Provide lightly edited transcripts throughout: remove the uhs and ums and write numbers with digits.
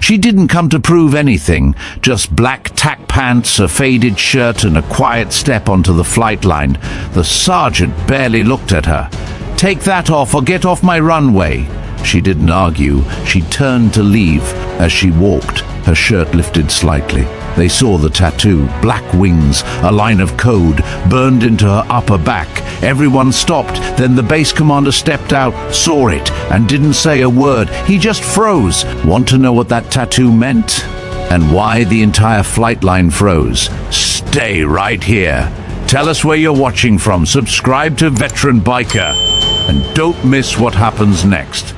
She didn't come to prove anything, just black tack pants, a faded shirt, and a quiet step onto the flight line. The sergeant barely looked at her. "Take that off or get off my runway." She didn't argue. She turned to leave. As she walked, her shirt lifted slightly. They saw the tattoo, black wings, a line of code, burned into her upper back. Everyone stopped. Then the base commander stepped out, saw it, and didn't say a word. He just froze. Want to know what that tattoo meant? And why the entire flight line froze? Stay right here. Tell us where you're watching from. Subscribe to Veteran Biker. And don't miss what happens next.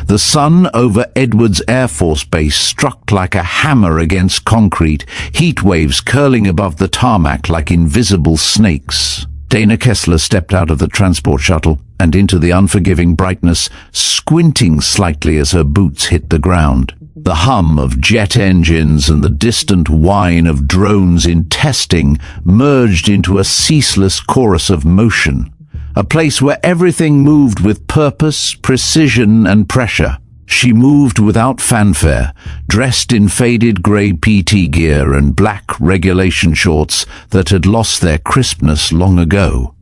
The sun over Edwards Air Force Base struck like a hammer against concrete, heat waves curling above the tarmac like invisible snakes. Dana Kessler stepped out of the transport shuttle and into the unforgiving brightness, squinting slightly as her boots hit the ground. The hum of jet engines and the distant whine of drones in testing merged into a ceaseless chorus of motion. A place where everything moved with purpose, precision, and pressure. She moved without fanfare, dressed in faded grey PT gear and black regulation shorts that had lost their crispness long ago.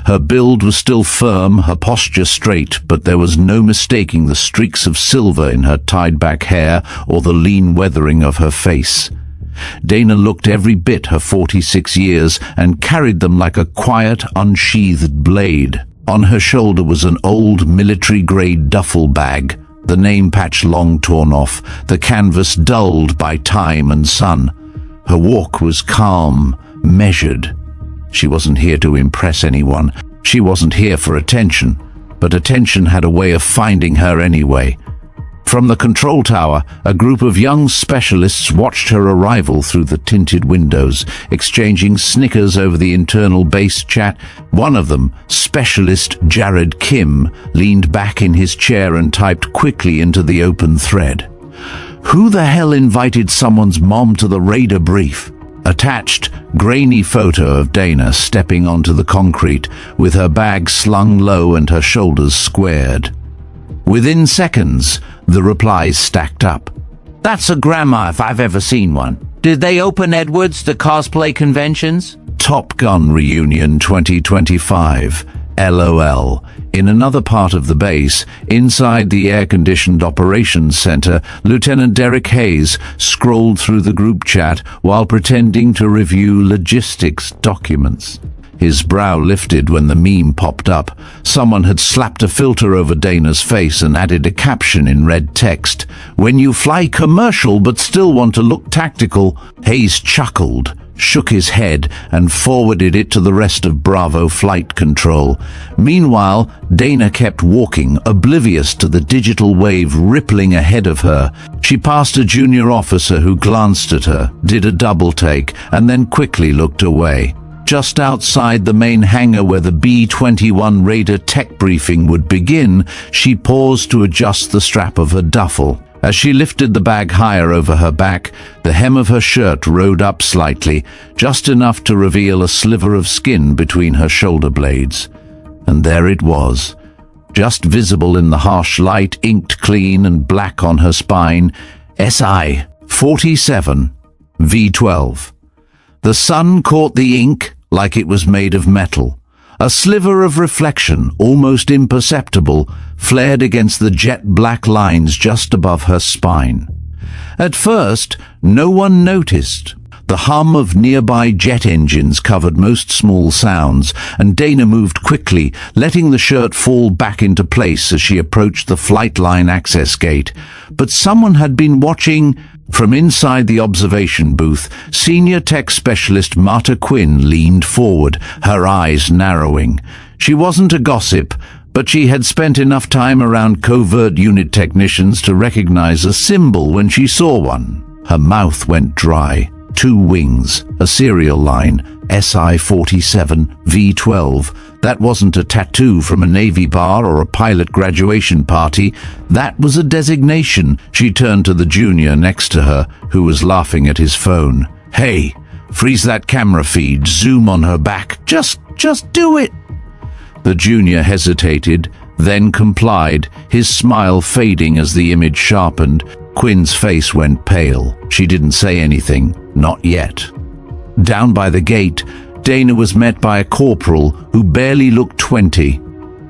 Her build was still firm, her posture straight, but there was no mistaking the streaks of silver in her tied-back hair or the lean weathering of her face. Dana looked every bit her 46 years and carried them like a quiet, unsheathed blade. On her shoulder was an old military-grade duffel bag, the name patch long torn off, the canvas dulled by time and sun. Her walk was calm, measured. She wasn't here to impress anyone. She wasn't here for attention, but attention had a way of finding her anyway. From the control tower, a group of young specialists watched her arrival through the tinted windows, exchanging snickers over the internal base chat. One of them, Specialist Jared Kim, leaned back in his chair and typed quickly into the open thread. Who the hell invited someone's mom to the Raider brief? Attached, grainy photo of Dana stepping onto the concrete, with her bag slung low and her shoulders squared. Within seconds, the replies stacked up. "That's a grandma if I've ever seen one. Did they open Edwards to cosplay conventions?" Top Gun Reunion 2025. LOL. In another part of the base, inside the air-conditioned operations center, Lieutenant Derek Hayes scrolled through the group chat while pretending to review logistics documents. His brow lifted when the meme popped up. Someone had slapped a filter over Dana's face and added a caption in red text. "When you fly commercial but still want to look tactical." Hayes chuckled, shook his head, and forwarded it to the rest of Bravo Flight Control. Meanwhile, Dana kept walking, oblivious to the digital wave rippling ahead of her. She passed a junior officer who glanced at her, did a double take, and then quickly looked away. Just outside the main hangar where the B-21 Raider tech briefing would begin, she paused to adjust the strap of her duffel. As she lifted the bag higher over her back, the hem of her shirt rode up slightly, just enough to reveal a sliver of skin between her shoulder blades. And there it was, just visible in the harsh light, inked clean and black on her spine, SI 47 V12. The sun caught the ink like it was made of metal. A sliver of reflection, almost imperceptible, flared against the jet-black lines just above her spine. At first, no one noticed. The hum of nearby jet engines covered most small sounds, and Dana moved quickly, letting the shirt fall back into place as she approached the flight line access gate. But someone had been watching. From inside the observation booth, Senior Tech Specialist Marta Quinn leaned forward, her eyes narrowing. She wasn't a gossip, but she had spent enough time around covert unit technicians to recognize a symbol when she saw one. Her mouth went dry. 2 wings, a serial line, SI-47 V12. That wasn't a tattoo from a Navy bar or a pilot graduation party. That was a designation. She turned to the junior next to her, who was laughing at his phone. "Hey, freeze that camera feed, zoom on her back. Just do it." The junior hesitated, then complied, his smile fading as the image sharpened. Quinn's face went pale. She didn't say anything, not yet. Down by the gate, Dana was met by a corporal who barely looked 20.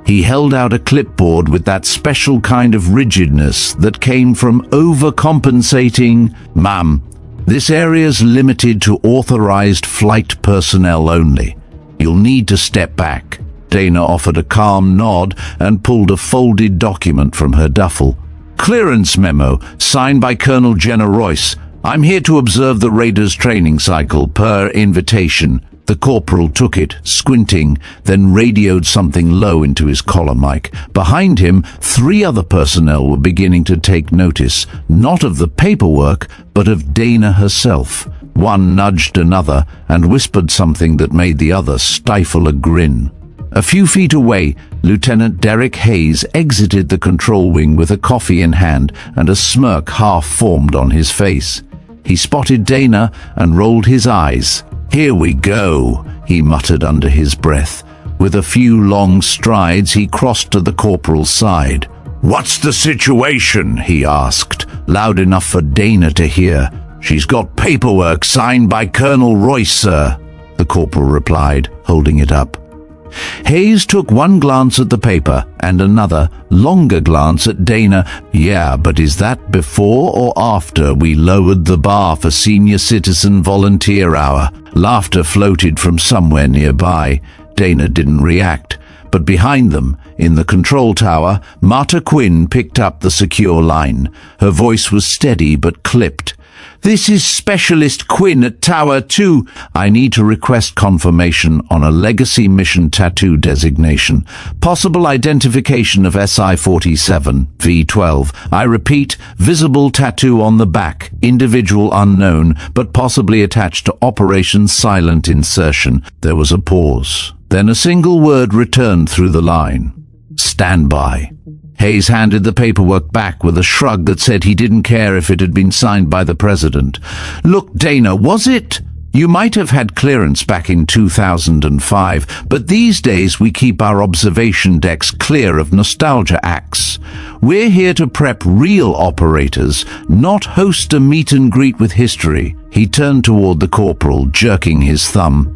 He held out a clipboard with that special kind of rigidness that came from overcompensating. "Ma'am, this area's limited to authorized flight personnel only. You'll need to step back." Dana offered a calm nod and pulled a folded document from her duffel. "Clearance memo, signed by Colonel Jenna Royce. I'm here to observe the Raiders' training cycle per invitation." The corporal took it, squinting, then radioed something low into his collar mic. Behind him, 3 other personnel were beginning to take notice, not of the paperwork, but of Dana herself. One nudged another and whispered something that made the other stifle a grin. A few feet away, Lieutenant Derek Hayes exited the control wing with a coffee in hand and a smirk half formed on his face. He spotted Dana and rolled his eyes. "Here we go," he muttered under his breath. With a few long strides, he crossed to the corporal's side. "What's the situation?" he asked, loud enough for Dana to hear. "She's got paperwork signed by Colonel Royce, sir," the corporal replied, holding it up. Hayes took one glance at the paper and another, longer glance at Dana. "Yeah, but is that before or after we lowered the bar for senior citizen volunteer hour?" Laughter floated from somewhere nearby. Dana didn't react, but behind them, in the control tower, Marta Quinn picked up the secure line. Her voice was steady but clipped. "This is Specialist Quinn at Tower 2. I need to request confirmation on a legacy mission tattoo designation. Possible identification of SI-47, V12. I repeat, visible tattoo on the back, individual unknown, but possibly attached to Operation Silent Insertion." There was a pause. Then a single word returned through the line. "Stand by." Hayes handed the paperwork back with a shrug that said he didn't care if it had been signed by the president. "Look, Dana, was it? You might have had clearance back in 2005, but these days we keep our observation decks clear of nostalgia acts. We're here to prep real operators, not host a meet and greet with history." He turned toward the corporal, jerking his thumb.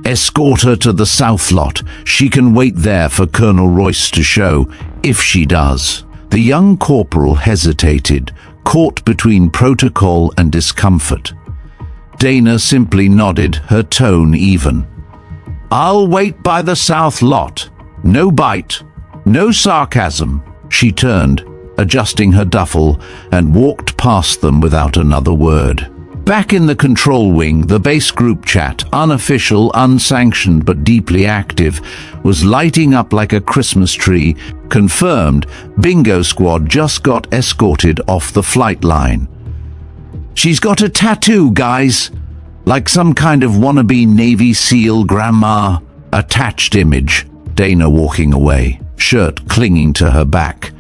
"Escort her to the south lot. She can wait there for Colonel Royce to show, if she does." The young corporal hesitated, caught between protocol and discomfort. Dana simply nodded, her tone even. "I'll wait by the south lot. No bite, no sarcasm." She turned, adjusting her duffel, and walked past them without another word. Back in the control wing, the base group chat, unofficial, unsanctioned but deeply active, was lighting up like a Christmas tree. Confirmed, Bingo Squad just got escorted off the flight line. "She's got a tattoo, guys. Like some kind of wannabe Navy SEAL grandma." Attached image, Dana walking away, shirt clinging to her back.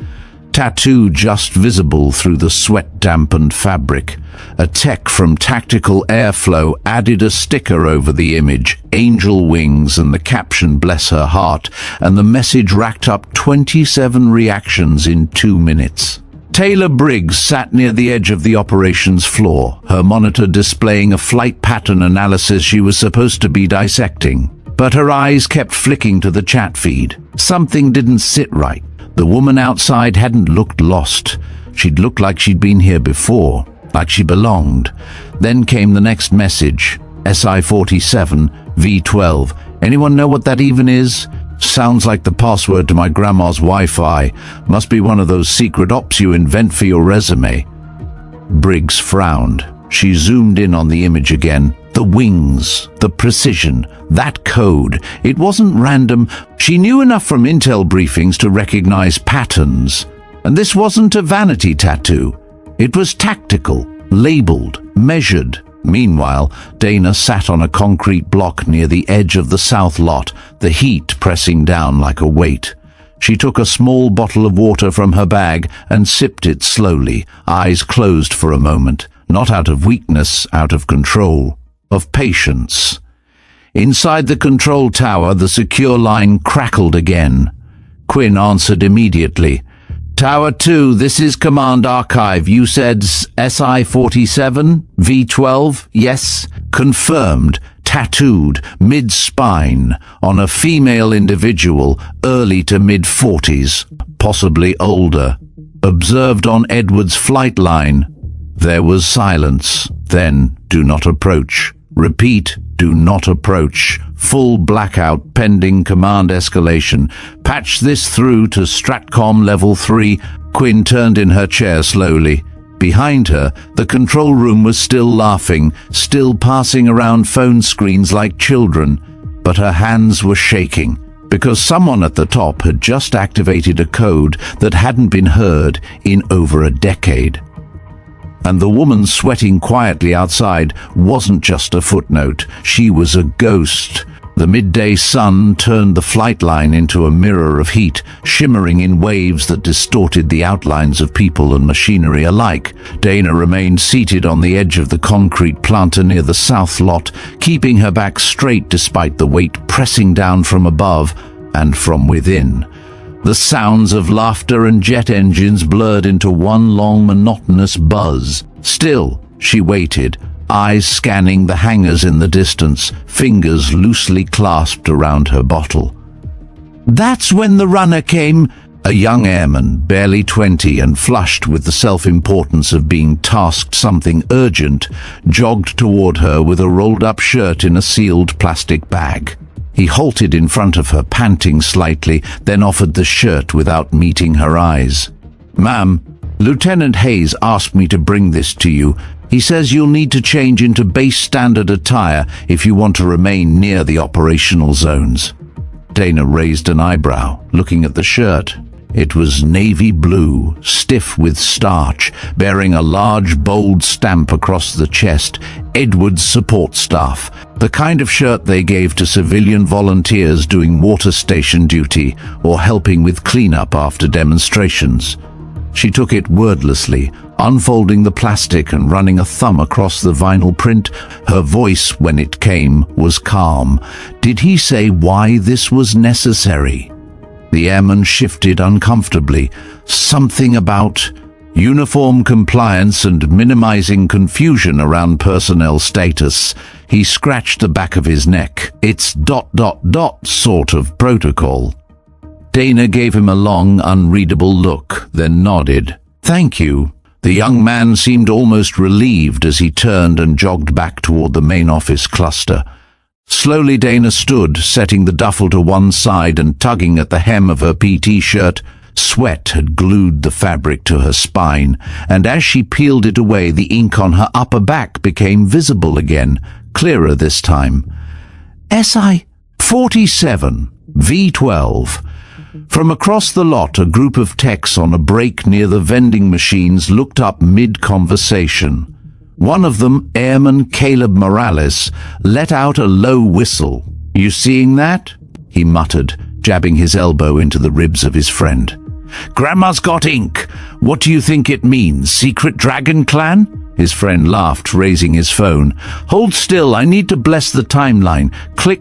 Tattoo just visible through the sweat-dampened fabric. A tech from Tactical Airflow added a sticker over the image, angel wings, and the caption "Bless her heart," and the message racked up 27 reactions in 2 minutes. Taylor Briggs sat near the edge of the operations floor, her monitor displaying a flight pattern analysis she was supposed to be dissecting. But her eyes kept flicking to the chat feed. Something didn't sit right. The woman outside hadn't looked lost. She'd looked like she'd been here before, like she belonged. Then came the next message, SI-47, V12. Anyone know what that even is? Sounds like the password to my grandma's Wi-Fi. Must be one of those secret ops you invent for your resume. Briggs frowned. She zoomed in on the image again. The wings, the precision, that code. It wasn't random. She knew enough from intel briefings to recognize patterns. And this wasn't a vanity tattoo. It was tactical, labeled, measured. Meanwhile, Dana sat on a concrete block near the edge of the south lot, the heat pressing down like a weight. She took a small bottle of water from her bag and sipped it slowly, eyes closed for a moment, not out of weakness, out of control, of patience. Inside the control tower, the secure line crackled again. Quinn answered immediately. Tower 2, this is Command Archive. You said SI-47, V-12, yes? Confirmed, tattooed, mid-spine, on a female individual, early to mid-40s, possibly older. Observed on Edwards' flight line. There was silence. Then, do not approach. Repeat, do not approach. Full blackout pending command escalation. Patch this through to Stratcom level 3. Quinn turned in her chair slowly. Behind her, the control room was still laughing, still passing around phone screens like children. But her hands were shaking, because someone at the top had just activated a code that hadn't been heard in over a decade. And the woman sweating quietly outside wasn't just a footnote. She was a ghost. The midday sun turned the flight line into a mirror of heat, shimmering in waves that distorted the outlines of people and machinery alike. Dana remained seated on the edge of the concrete planter near the south lot, keeping her back straight despite the weight pressing down from above and from within. The sounds of laughter and jet engines blurred into one long monotonous buzz. Still, she waited, eyes scanning the hangars in the distance, fingers loosely clasped around her bottle. That's when the runner came. A young airman, barely 20 and flushed with the self-importance of being tasked something urgent, jogged toward her with a rolled-up shirt in a sealed plastic bag. He halted in front of her, panting slightly, then offered the shirt without meeting her eyes. Ma'am, Lieutenant Hayes asked me to bring this to you. He says you'll need to change into base standard attire if you want to remain near the operational zones. Dana raised an eyebrow, looking at the shirt. It was navy blue, stiff with starch, bearing a large, bold stamp across the chest, Edwards Support Staff, the kind of shirt they gave to civilian volunteers doing water station duty or helping with cleanup after demonstrations. She took it wordlessly, unfolding the plastic and running a thumb across the vinyl print. Her voice, when it came, was calm. Did he say why this was necessary? The airman shifted uncomfortably. Something about uniform compliance and minimizing confusion around personnel status. He scratched the back of his neck. It's ... sort of protocol. Dana gave him a long, unreadable look, then nodded. Thank you. The young man seemed almost relieved as he turned and jogged back toward the main office cluster. Slowly Dana stood, setting the duffel to one side and tugging at the hem of her PT shirt. Sweat had glued the fabric to her spine, and as she peeled it away, the ink on her upper back became visible again, clearer this time. SI-47, V-12. From across the lot, a group of techs on a break near the vending machines looked up mid-conversation. One of them, Airman Caleb Morales, let out a low whistle. You seeing that? He muttered, jabbing his elbow into the ribs of his friend. Grandma's got ink. What do you think it means? Secret dragon clan? His friend laughed, raising his phone. Hold still, I need to bless the timeline. Click.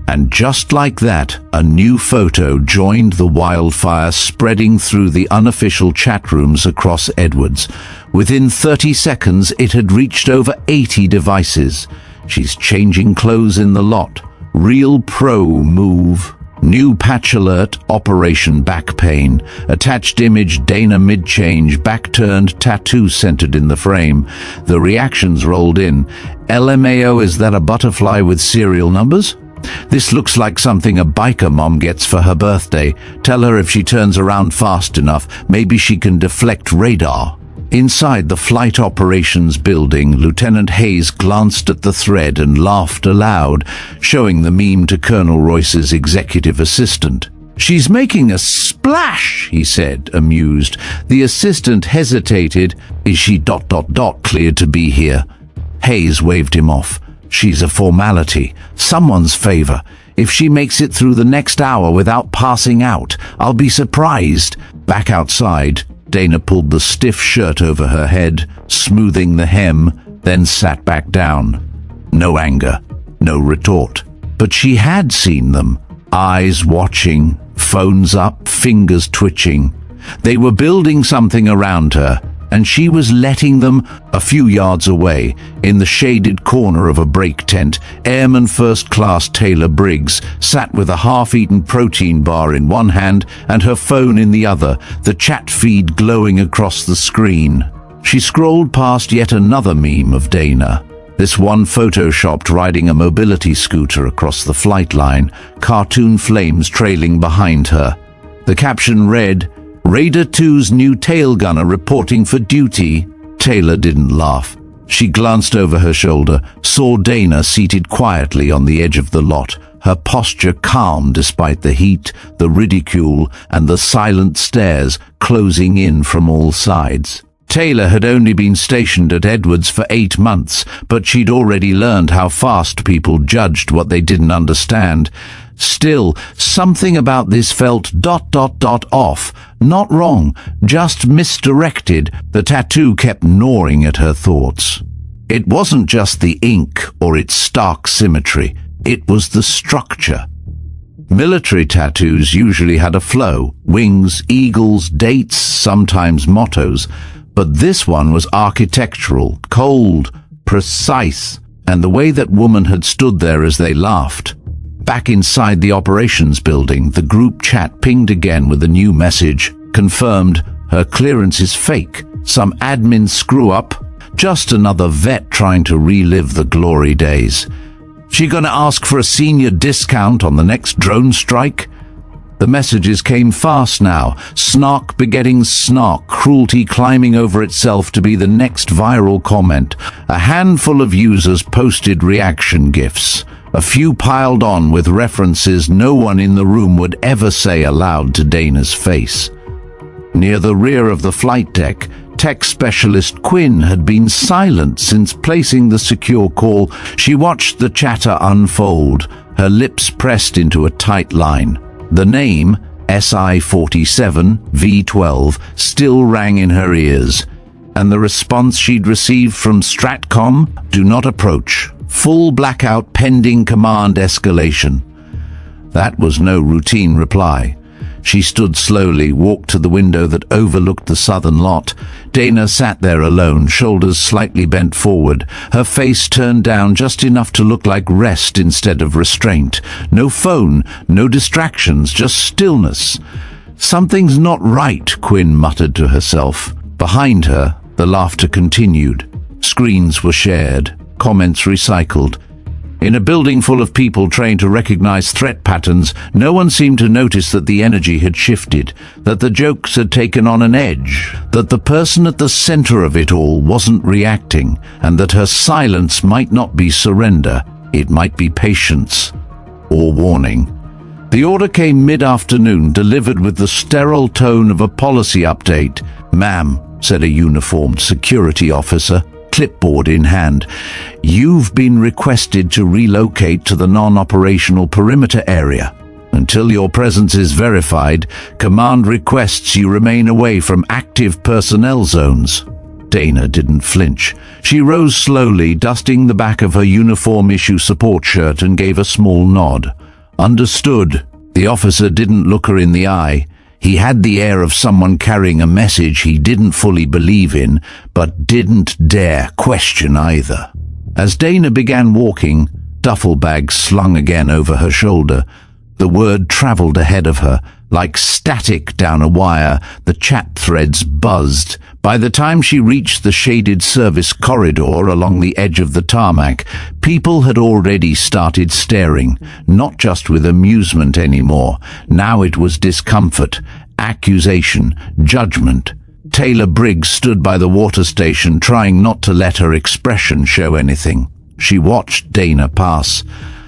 And just like that, a new photo joined the wildfire spreading through the unofficial chat rooms across Edwards. Within 30 seconds, it had reached over 80 devices. She's changing clothes in the lot. Real pro move. New patch alert, Operation Back Pain. Attached image, Dana mid-change, back-turned, tattoo centered in the frame. The reactions rolled in. LMAO, is that a butterfly with serial numbers? This looks like something a biker mom gets for her birthday. Tell her if she turns around fast enough, maybe she can deflect radar. Inside the flight operations building, Lieutenant Hayes glanced at the thread and laughed aloud, showing the meme to Colonel Royce's executive assistant. She's making a splash, he said, amused. The assistant hesitated. Is she ... cleared to be here? Hayes waved him off. She's a formality, someone's favor. If she makes it through the next hour without passing out, I'll be surprised. Back outside, Dana pulled the stiff shirt over her head, smoothing the hem, then sat back down. No anger, no retort. But she had seen them, eyes watching, phones up, fingers twitching. They were building something around her, and she was letting them. A few yards away, in the shaded corner of a break tent, Airman First Class Taylor Briggs sat with a half-eaten protein bar in one hand and her phone in the other, the chat feed glowing across the screen. She scrolled past yet another meme of Dana. This one photoshopped riding a mobility scooter across the flight line, cartoon flames trailing behind her. The caption read, "Raider 2's new tail gunner reporting for duty." Taylor didn't laugh. She glanced over her shoulder, saw Dana seated quietly on the edge of the lot, her posture calm despite the heat, the ridicule, and the silent stares closing in from all sides. Taylor had only been stationed at Edwards for 8 months, but she'd already learned how fast people judged what they didn't understand. Still, something about this felt ... off. Not wrong, just misdirected. The tattoo kept gnawing at her thoughts. It wasn't just the ink or its stark symmetry, it was the structure. Military tattoos usually had a flow, wings, eagles, dates, sometimes mottos, but this one was architectural, cold, precise, and the way that woman had stood there as they laughed. Back inside the operations building, the group chat pinged again with a new message. Confirmed, her clearance is fake. Some admin screw-up. Just another vet trying to relive the glory days. She gonna ask for a senior discount on the next drone strike? The messages came fast now, snark begetting snark, cruelty climbing over itself to be the next viral comment. A handful of users posted reaction GIFs. A few piled on with references no one in the room would ever say aloud to Dana's face. Near the rear of the flight deck, tech specialist Quinn had been silent since placing the secure call. She watched the chatter unfold, her lips pressed into a tight line. The name, SI-47 V12, still rang in her ears, and the response she'd received from Stratcom, "Do not approach. Full blackout pending command escalation." That was no routine reply. She stood slowly, walked to the window that overlooked the southern lot. Dana sat there alone, shoulders slightly bent forward, her face turned down just enough to look like rest instead of restraint. No phone, no distractions, just stillness. "Something's not right," Quinn muttered to herself. Behind her, the laughter continued. Screens were shared, comments recycled. In a building full of people trained to recognize threat patterns, no one seemed to notice that the energy had shifted, that the jokes had taken on an edge, that the person at the center of it all wasn't reacting, and that her silence might not be surrender, it might be patience or warning. The order came mid-afternoon, delivered with the sterile tone of a policy update. "Ma'am," said a uniformed security officer, clipboard in hand, "you've been requested to relocate to the non-operational perimeter area. Until your presence is verified, command requests you remain away from active personnel zones." Dana didn't flinch. She rose slowly, dusting the back of her uniform-issue support shirt, and gave a small nod. "Understood." The officer didn't look her in the eye. He had the air of someone carrying a message he didn't fully believe in, but didn't dare question either. As Dana began walking, duffel bag slung again over her shoulder, the word traveled ahead of her, like static down a wire. The chat threads buzzed. By the time she reached the shaded service corridor along the edge of the tarmac, people had already started staring, not just with amusement anymore. Now it was discomfort, accusation, judgment. Taylor Briggs stood by the water station, trying not to let her expression show anything. She watched Dana pass.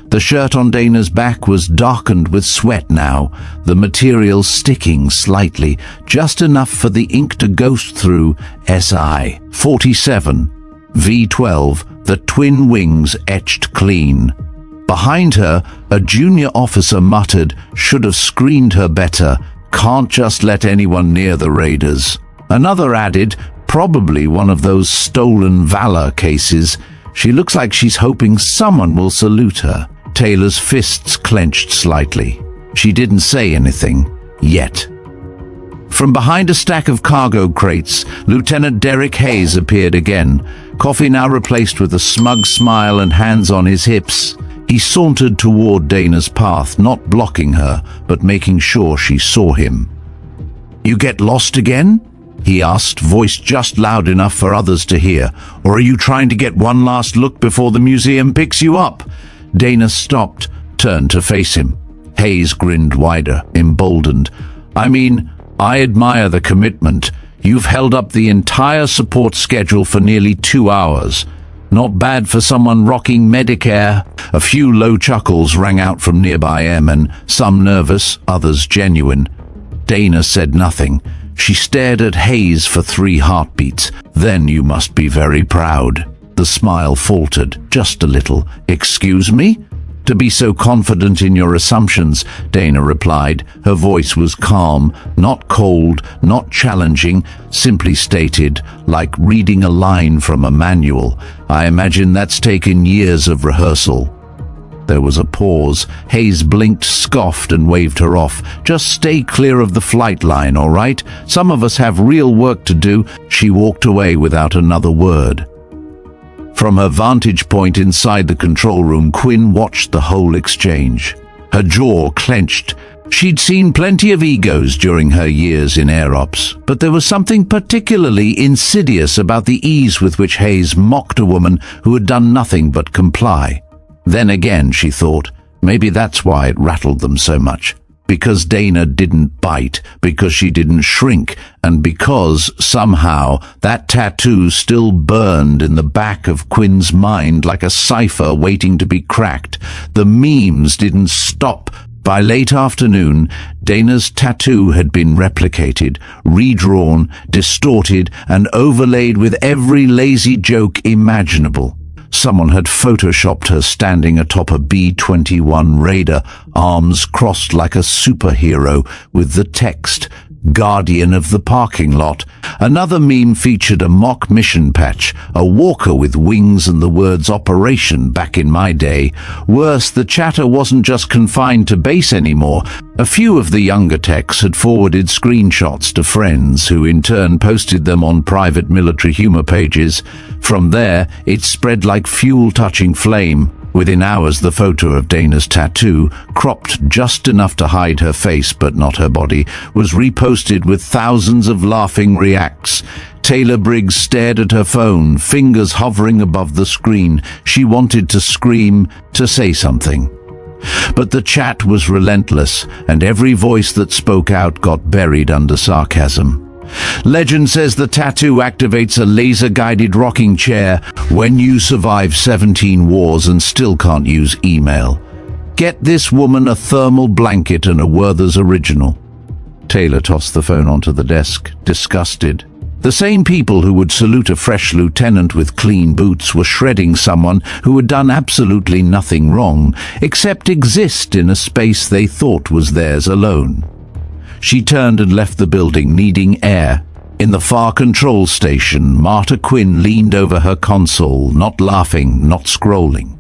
The shirt on Dana's back was darkened with sweat now, the material sticking slightly, just enough for the ink to ghost through. SI-47 V12, the twin wings etched clean. Behind her, a junior officer muttered, "Should have screened her better. Can't just let anyone near the raiders." Another added, "Probably one of those stolen valor cases. She looks like she's hoping someone will salute her." Taylor's fists clenched slightly. She didn't say anything, Yet. From behind a stack of cargo crates, Lieutenant Derek Hayes appeared again, coffee now replaced with a smug smile and hands on his hips. He sauntered toward Dana's path, not blocking her, but making sure she saw him. "You get lost again?" he asked, voice just loud enough for others to hear. "Or are you trying to get one last look before the museum picks you up?" Dana stopped, turned to face him. Hayes grinned wider, emboldened. I admire the commitment. You've held up the entire support schedule for nearly 2 hours. Not bad for someone rocking Medicare." A few low chuckles rang out from nearby airmen, some nervous, others genuine. Dana said nothing. She stared at Hayes for 3 heartbeats. "Then you must be very proud." The smile faltered, just a little. "Excuse me?" "To be so confident in your assumptions," Dana replied. Her voice was calm, not cold, not challenging, simply stated, like reading a line from a manual. "I imagine that's taken years of rehearsal." There was a pause. Hayes blinked, scoffed, and waved her off. "Just stay clear of the flight line, all right? Some of us have real work to do." She walked away without another word. From her vantage point inside the control room, Quinn watched the whole exchange. Her jaw clenched. She'd seen plenty of egos during her years in air ops, but there was something particularly insidious about the ease with which Hayes mocked a woman who had done nothing but comply. Then again, she thought, maybe that's why it rattled them so much. Because Dana didn't bite, because she didn't shrink, and because, somehow, that tattoo still burned in the back of Quinn's mind like a cipher waiting to be cracked. The memes didn't stop. By late afternoon, Dana's tattoo had been replicated, redrawn, distorted, and overlaid with every lazy joke imaginable. Someone had photoshopped her standing atop a B-21 Raider, arms crossed like a superhero, with the text, "Guardian of the Parking Lot." Another meme featured a mock mission patch, a walker with wings and the words "Operation" back in my day. Worse, the chatter wasn't just confined to base anymore. A few of the younger techs had forwarded screenshots to friends, who in turn posted them on private military humor pages. From there, it spread like fuel touching flame. Within hours, the photo of Dana's tattoo, cropped just enough to hide her face but not her body, was reposted with thousands of laughing reacts. Taylor Briggs stared at her phone, fingers hovering above the screen. She wanted to scream, to say something. But the chat was relentless, and every voice that spoke out got buried under sarcasm. Legend says the tattoo activates a laser-guided rocking chair when you survive 17 wars and still can't use email. Get this woman a thermal blanket and a Werther's original. Taylor tossed the phone onto the desk, disgusted. The same people who would salute a fresh lieutenant with clean boots were shredding someone who had done absolutely nothing wrong, except exist in a space they thought was theirs alone. She turned and left the building, needing air. In the far control station, Marta Quinn leaned over her console, not laughing, not scrolling.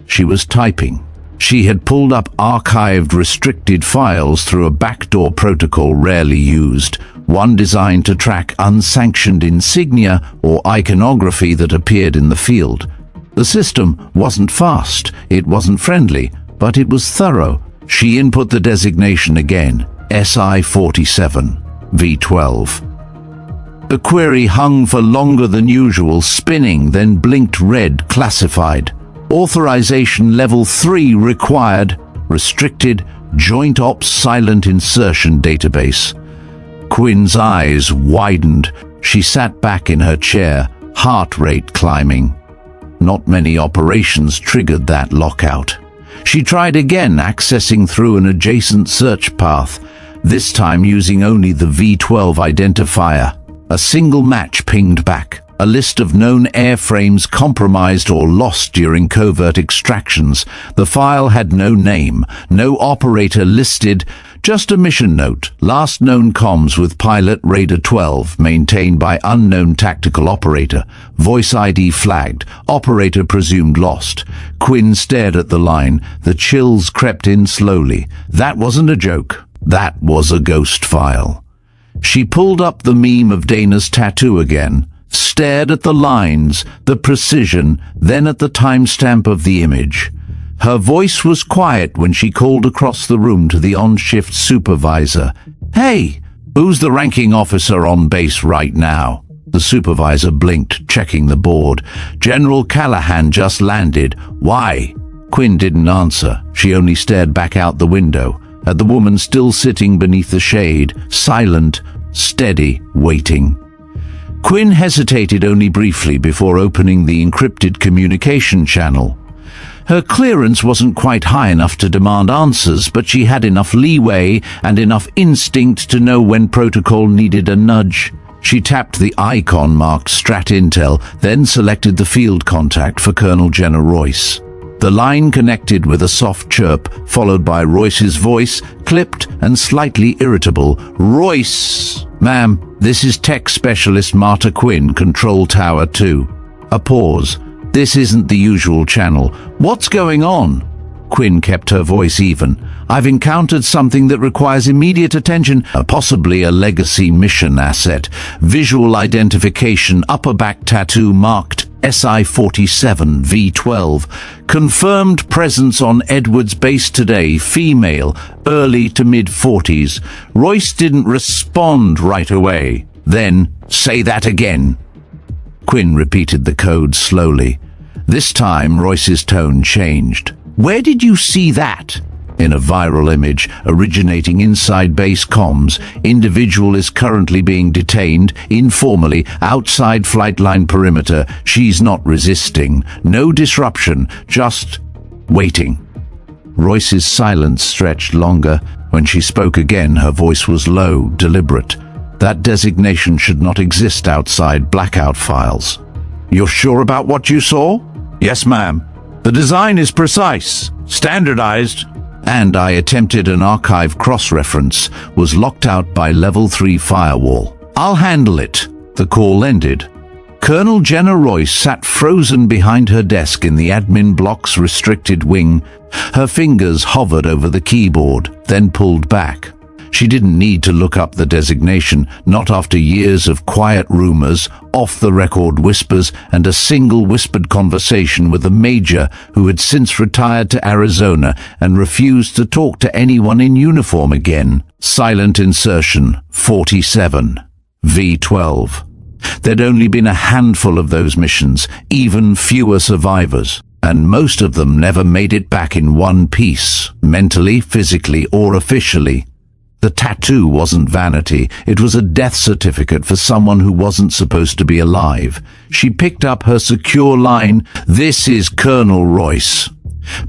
She was typing. She had pulled up archived restricted files through a backdoor protocol rarely used, one designed to track unsanctioned insignia or iconography that appeared in the field. The system wasn't fast, it wasn't friendly, but it was thorough. She input the designation again, SI-47, V12. The query hung for longer than usual, spinning, then blinked red, classified. Authorization level 3 required, restricted, Joint Ops Silent Insertion Database. Quinn's eyes widened. She sat back in her chair, heart rate climbing. Not many operations triggered that lockout. She tried again, accessing through an adjacent search path, this time using only the V12 identifier. A single match pinged back. A list of known airframes compromised or lost during covert extractions. The file had no name, no operator listed, just a mission note. Last known comms with pilot Raider 12, maintained by unknown tactical operator. Voice ID flagged. Operator presumed lost. Quinn stared at the line. The chills crept in slowly. That wasn't a joke. That was a ghost file. She pulled up the meme of Dana's tattoo again, stared at the lines, the precision, then at the timestamp of the image. Her voice was quiet when she called across the room to the on-shift supervisor. "Hey, who's the ranking officer on base right now?" The supervisor blinked, checking the board. "General Callahan just landed. Why?" Quinn didn't answer. She only stared back out the window, at the woman still sitting beneath the shade, silent, steady, waiting. Quinn hesitated only briefly before opening the encrypted communication channel. Her clearance wasn't quite high enough to demand answers, but she had enough leeway and enough instinct to know when protocol needed a nudge. She tapped the icon marked Strat Intel, then selected the field contact for Colonel Jenna Royce. The line connected with a soft chirp, followed by Royce's voice, clipped and slightly irritable. "Royce! Ma'am, this is Tech Specialist Marta Quinn, Control Tower 2. A pause. This isn't the usual channel. What's going on?" Quinn kept her voice even. "I've encountered something that requires immediate attention, possibly a legacy mission asset. Visual identification, upper back tattoo marked SI-47 V12. Confirmed presence on Edwards base today, female, early to mid-40s. Royce didn't respond right away." "Then, say that again." Quinn repeated the code slowly. This time, Royce's tone changed. "Where did you see that?" In a viral image originating inside base comms, individual is currently being detained, informally, outside flight line perimeter. She's not resisting. No disruption, just waiting. Royce's silence stretched longer. When she spoke again, her voice was low, deliberate. That designation should not exist outside blackout files. "You're sure about what you saw?" "Yes, ma'am. The design is precise, standardized." "And I attempted an archive cross-reference, was locked out by level 3 firewall." "I'll handle it." The call ended. Colonel Jenna Royce sat frozen behind her desk in the admin block's restricted wing. Her fingers hovered over the keyboard, then pulled back. She didn't need to look up the designation, not after years of quiet rumors, off-the-record whispers, and a single whispered conversation with a major who had since retired to Arizona and refused to talk to anyone in uniform again. Silent insertion, 47. V12. There'd only been a handful of those missions, even fewer survivors, and most of them never made it back in one piece, mentally, physically, or officially. The tattoo wasn't vanity, it was a death certificate for someone who wasn't supposed to be alive. She picked up her secure line, "This is Colonel Royce.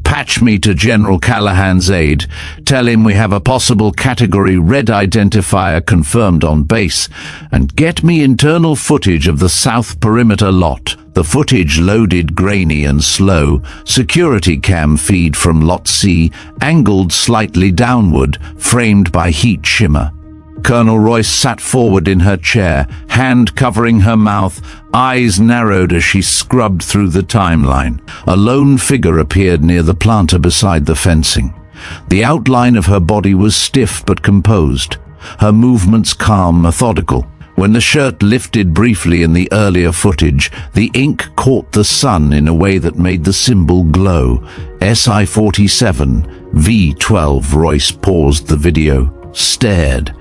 Patch me to General Callahan's aide. Tell him we have a possible Category Red identifier confirmed on base. And get me internal footage of the south perimeter lot." The footage loaded grainy and slow. Security cam feed from Lot C, angled slightly downward, framed by heat shimmer. Colonel Royce sat forward in her chair, hand covering her mouth, eyes narrowed as she scrubbed through the timeline. A lone figure appeared near the planter beside the fencing. The outline of her body was stiff but composed, her movements calm, methodical. When the shirt lifted briefly in the earlier footage, the ink caught the sun in a way that made the symbol glow. SI-47, V12. Royce paused the video, stared.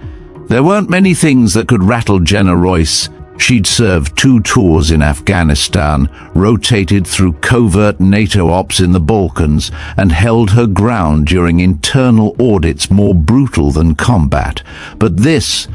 There weren't many things that could rattle Jenna Royce. She'd served 2 tours in Afghanistan, rotated through covert NATO ops in the Balkans, and held her ground during internal audits more brutal than combat. But this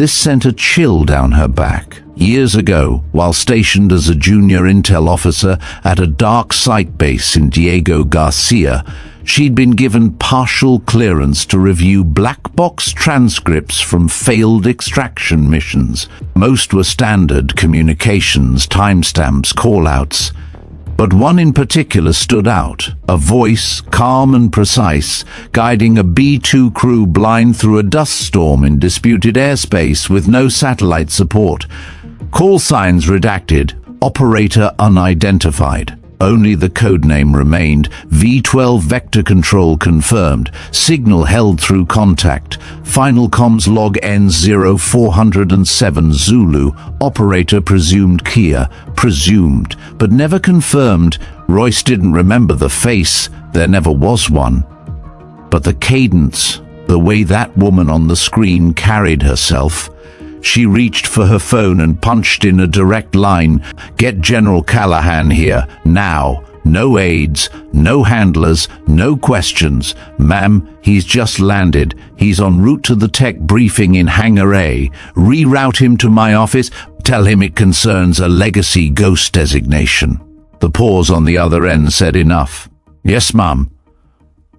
sent a chill down her back. Years ago, while stationed as a junior intel officer at a dark site base in Diego Garcia, she'd been given partial clearance to review black box transcripts from failed extraction missions. Most were standard communications, timestamps, callouts. But one in particular stood out, a voice, calm and precise, guiding a B-2 crew blind through a dust storm in disputed airspace with no satellite support. Call signs redacted, operator unidentified. Only the codename remained. V12 vector control confirmed. Signal held through contact. Final comms log N0407 Zulu. Operator presumed Kia. Presumed, but never confirmed. Royce didn't remember the face. There never was one. But the cadence, the way that woman on the screen carried herself. She reached for her phone and punched in a direct line. "Get General Callahan here, now. No aides, no handlers, no questions. Ma'am, he's just landed. He's en route to the tech briefing in Hangar A. Reroute him to my office. Tell him it concerns a legacy ghost designation." The pause on the other end said enough. "Yes, ma'am."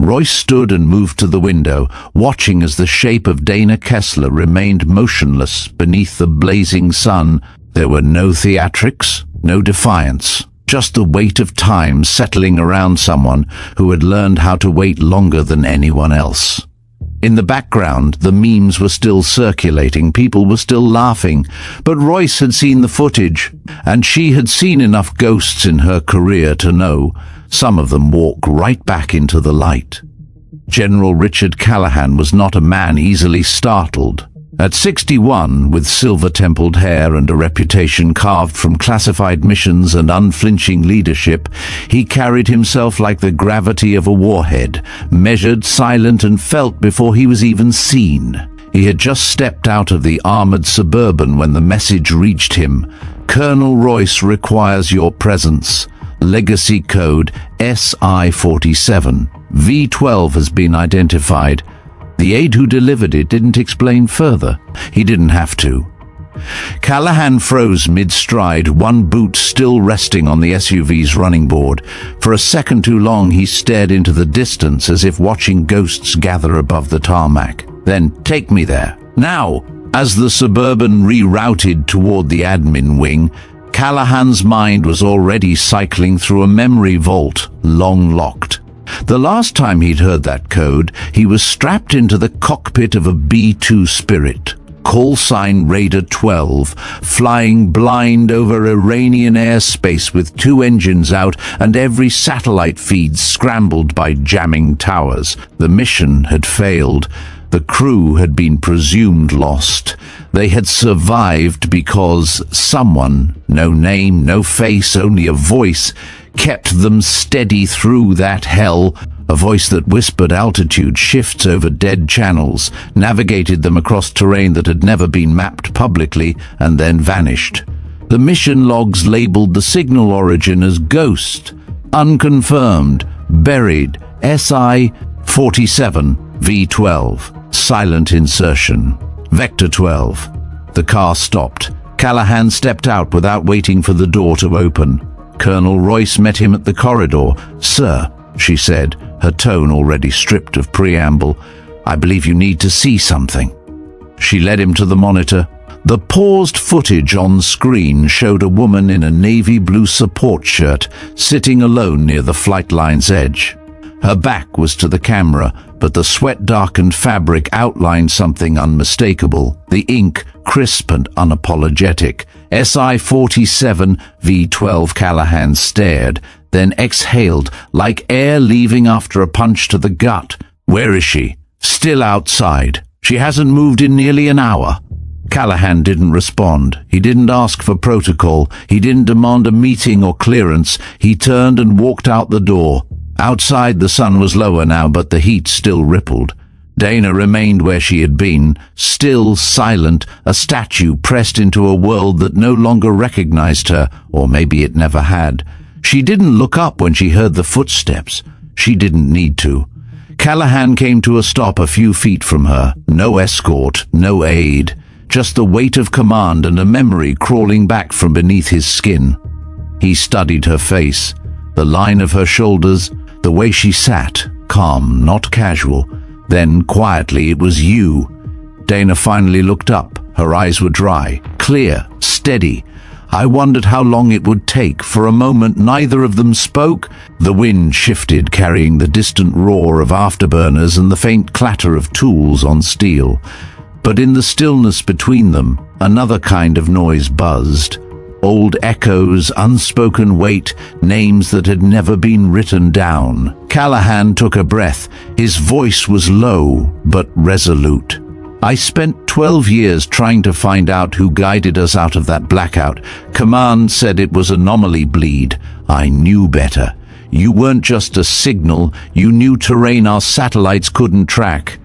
Royce stood and moved to the window, watching as the shape of Dana Kessler remained motionless beneath the blazing sun. There were no theatrics, no defiance, just the weight of time settling around someone who had learned how to wait longer than anyone else. In the background, the memes were still circulating, people were still laughing, but Royce had seen the footage, and she had seen enough ghosts in her career to know some of them walk right back into the light. General Richard Callahan was not a man easily startled. At 61, with silver-templed hair and a reputation carved from classified missions and unflinching leadership, he carried himself like the gravity of a warhead, measured, silent, and felt before he was even seen. He had just stepped out of the armored Suburban when the message reached him. "Colonel Royce requires your presence. Legacy code SI-47. V12 has been identified." The aide who delivered it didn't explain further. He didn't have to. Callahan froze mid-stride, one boot still resting on the SUV's running board. For a second too long he stared into the distance as if watching ghosts gather above the tarmac. Then, "Take me there. Now!" As the Suburban rerouted toward the admin wing, Callahan's mind was already cycling through a memory vault, long locked. The last time he'd heard that code, he was strapped into the cockpit of a B-2 Spirit, call sign Raider 12, flying blind over Iranian airspace with 2 engines out and every satellite feed scrambled by jamming towers. The mission had failed. The crew had been presumed lost. They had survived because someone, no name, no face, only a voice, kept them steady through that hell, a voice that whispered altitude shifts over dead channels, navigated them across terrain that had never been mapped publicly, and then vanished. The mission logs labeled the signal origin as ghost, unconfirmed, buried, SI-47, V12, silent insertion, Vector 12. The car stopped. Callahan stepped out without waiting for the door to open. Colonel Royce met him at the corridor. "Sir," she said, her tone already stripped of preamble, "I believe you need to see something." She led him to the monitor. The paused footage on screen showed a woman in a navy blue support shirt sitting alone near the flight line's edge. Her back was to the camera, but the sweat-darkened fabric outlined something unmistakable, the ink crisp and unapologetic. SI-47 V12. Callahan stared, then exhaled, like air leaving after a punch to the gut. "Where is she?" "Still outside. She hasn't moved in nearly an hour." Callahan didn't respond. He didn't ask for protocol. He didn't demand a meeting or clearance. He turned and walked out the door. Outside, the sun was lower now, but the heat still rippled. Dana remained where she had been, still, silent, a statue pressed into a world that no longer recognized her, or maybe it never had. She didn't look up when she heard the footsteps. She didn't need to. Callahan came to a stop a few feet from her. No escort, no aid. Just the weight of command and a memory crawling back from beneath his skin. He studied her face, the line of her shoulders, the way she sat, calm, not casual. Then, quietly, it was you. Dana finally looked up. Her eyes were dry, clear, steady. I wondered how long it would take. For a moment, neither of them spoke. The wind shifted, carrying the distant roar of afterburners and the faint clatter of tools on steel. But in the stillness between them, another kind of noise buzzed. Old echoes, unspoken weight, names that had never been written down. Callahan took a breath. His voice was low, but resolute. I spent 12 years trying to find out who guided us out of that blackout. Command said it was anomaly bleed. I knew better. You weren't just a signal, you knew terrain our satellites couldn't track.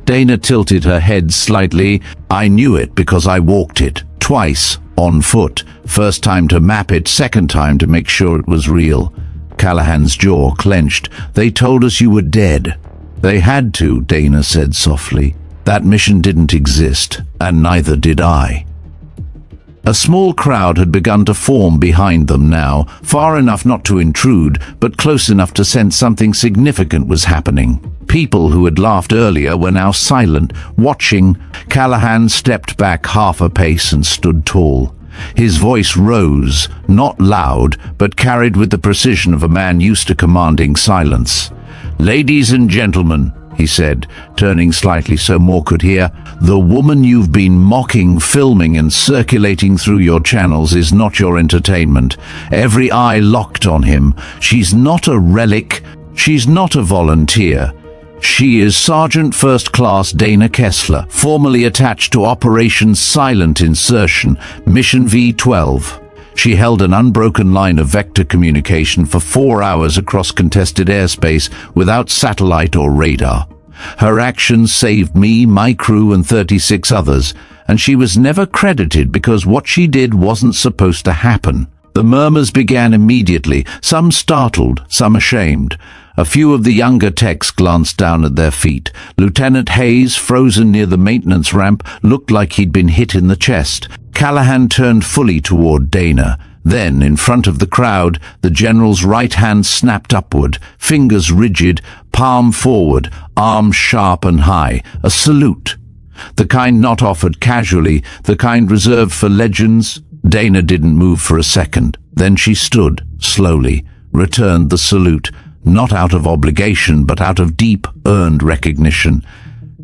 Dana tilted her head slightly. I knew it because I walked it, twice, on foot. First time to map it, second time to make sure it was real. Callahan's jaw clenched. They told us you were dead. They had to, Dana said softly. That mission didn't exist, and neither did I. A small crowd had begun to form behind them now, far enough not to intrude, but close enough to sense something significant was happening. People who had laughed earlier were now silent, watching. Callahan stepped back half a pace and stood tall. His voice rose, not loud, but carried with the precision of a man used to commanding silence. "Ladies and gentlemen," he said, turning slightly so more could hear, "the woman you've been mocking, filming and circulating through your channels is not your entertainment." Every eye locked on him. She's not a relic. She's not a volunteer. She is Sergeant First Class Dana Kessler, formerly attached to Operation Silent Insertion, Mission V-12. She held an unbroken line of vector communication for 4 hours across contested airspace without satellite or radar. Her actions saved me, my crew, and 36 others, and she was never credited because what she did wasn't supposed to happen. The murmurs began immediately, some startled, some ashamed. A few of the younger techs glanced down at their feet. Lieutenant Hayes, frozen near the maintenance ramp, looked like he'd been hit in the chest. Callahan turned fully toward Dana. Then, in front of the crowd, the general's right hand snapped upward, fingers rigid, palm forward, arms sharp and high. A salute. The kind not offered casually, the kind reserved for legends. Dana didn't move for a second. Then she stood, slowly, returned the salute. Not out of obligation, but out of deep, earned recognition.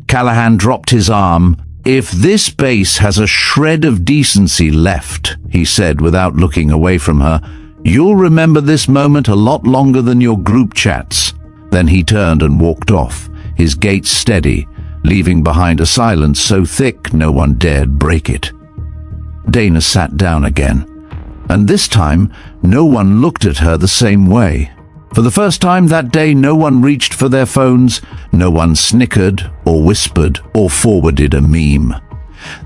Callahan dropped his arm. "If this base has a shred of decency left," he said without looking away from her, "you'll remember this moment a lot longer than your group chats." Then he turned and walked off, his gait steady, leaving behind a silence so thick no one dared break it. Dana sat down again, and this time no one looked at her the same way. For the first time that day, no one reached for their phones, no one snickered or whispered or forwarded a meme.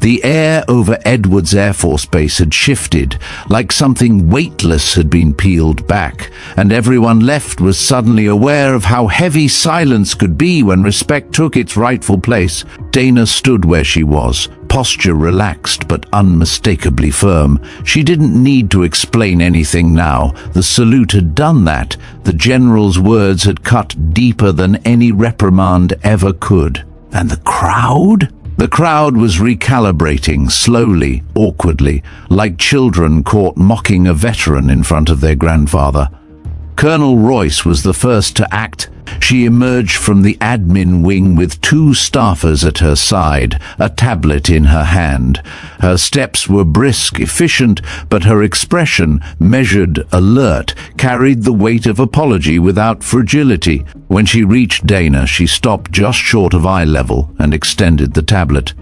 The air over Edwards Air Force Base had shifted, like something weightless had been peeled back, and everyone left was suddenly aware of how heavy silence could be when respect took its rightful place. Dana stood where she was, posture relaxed but unmistakably firm. She didn't need to explain anything now. The salute had done that. The general's words had cut deeper than any reprimand ever could. And the crowd? The crowd was recalibrating, slowly, awkwardly, like children caught mocking a veteran in front of their grandfather. Colonel Royce was the first to act. She emerged from the admin wing with 2 staffers at her side, a tablet in her hand. Her steps were brisk, efficient, but her expression, measured, alert, carried the weight of apology without fragility. When she reached Dana, she stopped just short of eye level and extended the tablet.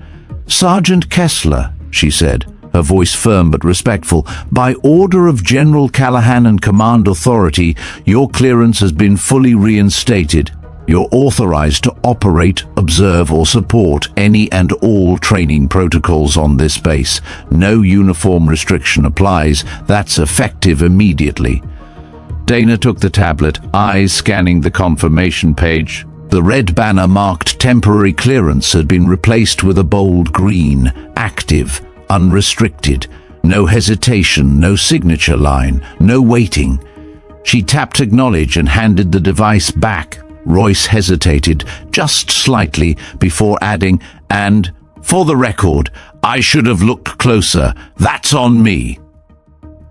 "Sergeant Kessler," she said, her voice firm but respectful, "by order of General Callahan and Command Authority, your clearance has been fully reinstated. You're authorized to operate, observe, or support any and all training protocols on this base. No uniform restriction applies. That's effective immediately." Dana took the tablet, eyes scanning the confirmation page. The red banner marked temporary clearance had been replaced with a bold green, active, unrestricted. No hesitation, no signature line, no waiting. She tapped acknowledge and handed the device back. Royce hesitated, just slightly, before adding, "And, for the record, I should have looked closer. That's on me."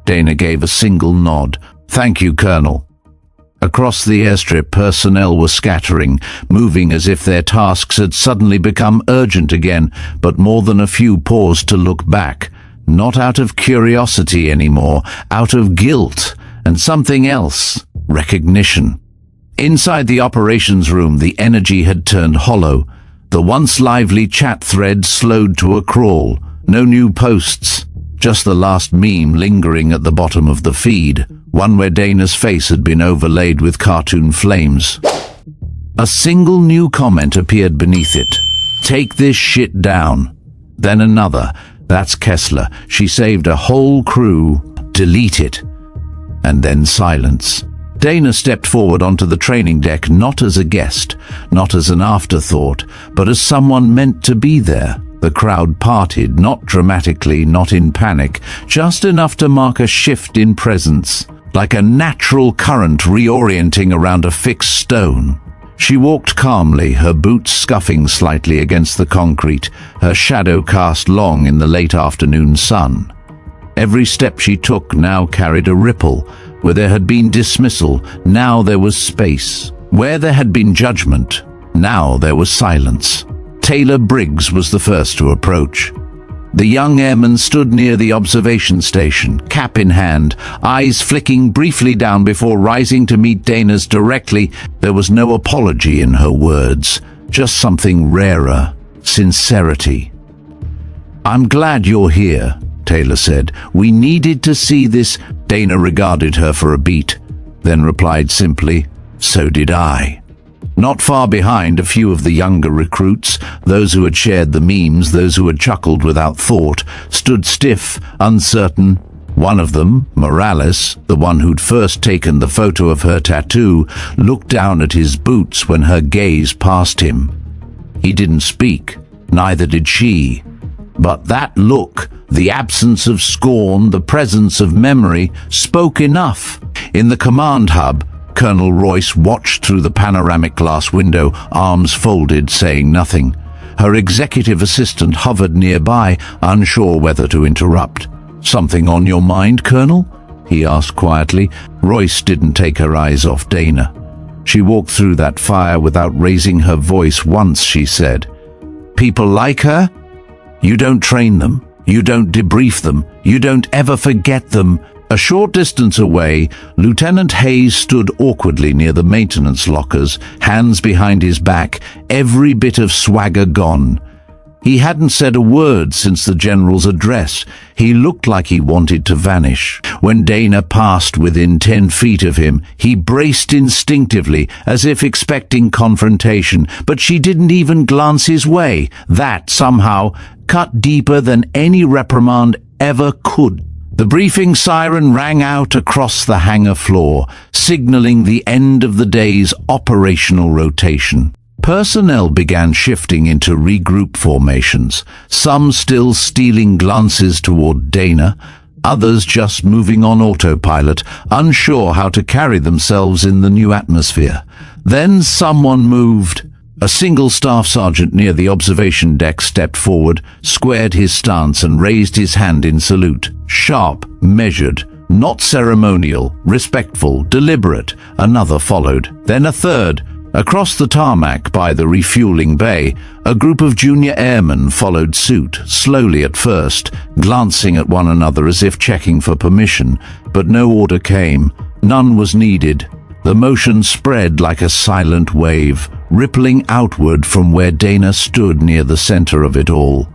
Dana gave a single nod. "Thank you, Colonel." Across the airstrip, personnel were scattering, moving as if their tasks had suddenly become urgent again, but more than a few paused to look back. Not out of curiosity anymore, out of guilt and something else, recognition. Inside the operations room, the energy had turned hollow. The once lively chat thread slowed to a crawl. No new posts, just the last meme lingering at the bottom of the feed, one where Dana's face had been overlaid with cartoon flames. A single new comment appeared beneath it. "Take this shit down." Then another. "That's Kessler. She saved a whole crew. Delete it." And then silence. Dana stepped forward onto the training deck, not as a guest, not as an afterthought, but as someone meant to be there. The crowd parted, not dramatically, not in panic, just enough to mark a shift in presence, like a natural current reorienting around a fixed stone. She walked calmly, her boots scuffing slightly against the concrete, her shadow cast long in the late afternoon sun. Every step she took now carried a ripple. Where there had been dismissal, now there was space. Where there had been judgment, now there was silence. Taylor Briggs was the first to approach. The young airman stood near the observation station, cap in hand, eyes flicking briefly down before rising to meet Dana's directly. There was no apology in her words, just something rarer, sincerity. "I'm glad you're here," Taylor said. "We needed to see this." Dana regarded her for a beat, then replied simply, "So did I." Not far behind, a few of the younger recruits, those who had shared the memes, those who had chuckled without thought, stood stiff, uncertain. One of them, Morales, the one who'd first taken the photo of her tattoo, looked down at his boots when her gaze passed him. He didn't speak, neither did she. But that look, the absence of scorn, the presence of memory, spoke enough. In the command hub, Colonel Royce watched through the panoramic glass window, arms folded, saying nothing. Her executive assistant hovered nearby, unsure whether to interrupt. "Something on your mind, Colonel?" he asked quietly. Royce didn't take her eyes off Dana. She walked through that fire without raising her voice once, she said. "People like her? You don't train them. You don't debrief them. You don't ever forget them." A short distance away, Lieutenant Hayes stood awkwardly near the maintenance lockers, hands behind his back, every bit of swagger gone. He hadn't said a word since the general's address. He looked like he wanted to vanish. When Dana passed within 10 feet of him, he braced instinctively, as if expecting confrontation, but she didn't even glance his way. That, somehow, cut deeper than any reprimand ever could. The briefing siren rang out across the hangar floor, signaling the end of the day's operational rotation. Personnel began shifting into regroup formations, some still stealing glances toward Dana, others just moving on autopilot, unsure how to carry themselves in the new atmosphere. Then someone moved. A single staff sergeant near the observation deck stepped forward, squared his stance and raised his hand in salute. Sharp, measured, not ceremonial, respectful, deliberate. Another followed, then a third. Across the tarmac by the refueling bay, a group of junior airmen followed suit, slowly at first, glancing at one another as if checking for permission, but no order came. None was needed. The motion spread like a silent wave, rippling outward from where Dana stood near the center of it all.